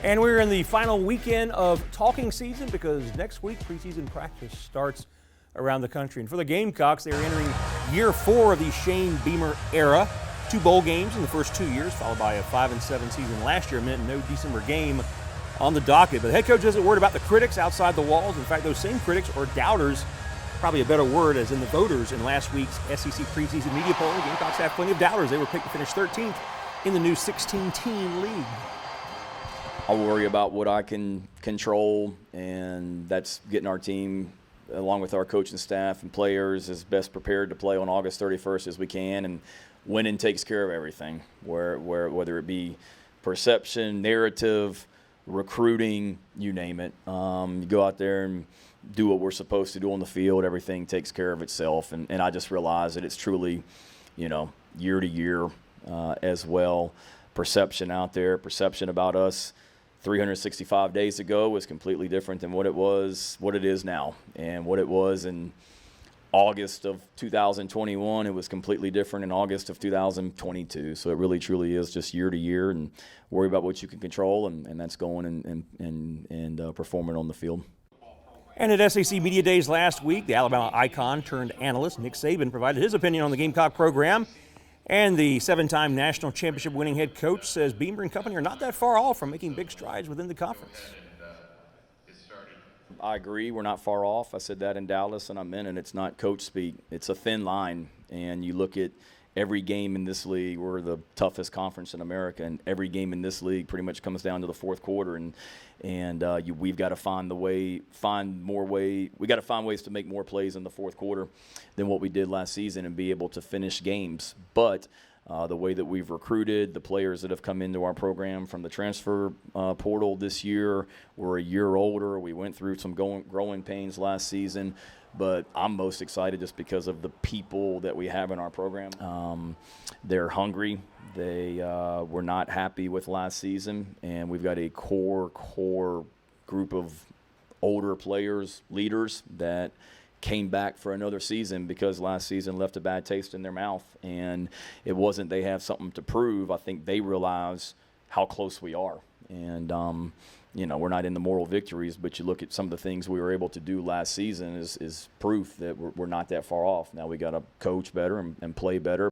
And we're in the final weekend of talking season because next week preseason practice starts around the country. And for the Gamecocks, they're entering year 4 of the Shane Beamer era. 2 bowl games in the first 2 years, followed by a 5-7 season last year meant no December game on the docket. But the head coach isn't worried about the critics outside the walls. In fact, those same critics, or doubters, probably a better word, as in the voters in last week's SEC preseason media poll. The Gamecocks have plenty of doubters. They were picked to finish 13th in the new 16-team league. I worry about what I can control, and that's getting our team, along with our coaching staff and players, as best prepared to play on August 31st as we can. And winning takes care of everything, whether it be perception, narrative, recruiting, you name it. You go out there and do what we're supposed to do on the field, everything takes care of itself. And I just realized that it's truly, year to year as well. Perception out there, perception about us 365 days ago was completely different than what it is now. And what it was in August of 2021, it was completely different in August of 2022. So it really truly is just year to year, and worry about what you can control, and that's going and performing on the field. And at SEC Media Days last week, the Alabama icon turned analyst Nick Saban provided his opinion on the Gamecock program. And the 7-time national championship winning head coach says Beamer and company are not that far off from making big strides within the conference. I agree. We're not far off. I said that in Dallas, and I meant it. It's not coach speak. It's a thin line. And you look at every game in this league, we're the toughest conference in America, and every game in this league pretty much comes down to the fourth quarter. We've got to find ways to make more plays in the fourth quarter than what we did last season and be able to finish games. But the way that we've recruited, the players that have come into our program from the transfer portal this year, we're a year older. We went through some growing pains last season. But I'm most excited just because of the people that we have in our program. They're hungry. They were not happy with last season, and we've got a core group of older players, leaders, that came back for another season because last season left a bad taste in their mouth. And it wasn't they have something to prove. I think they realize how close we are. And we're not in the moral victories, but you look at some of the things we were able to do last season is proof that we're not that far off. Now we got to coach better and play better,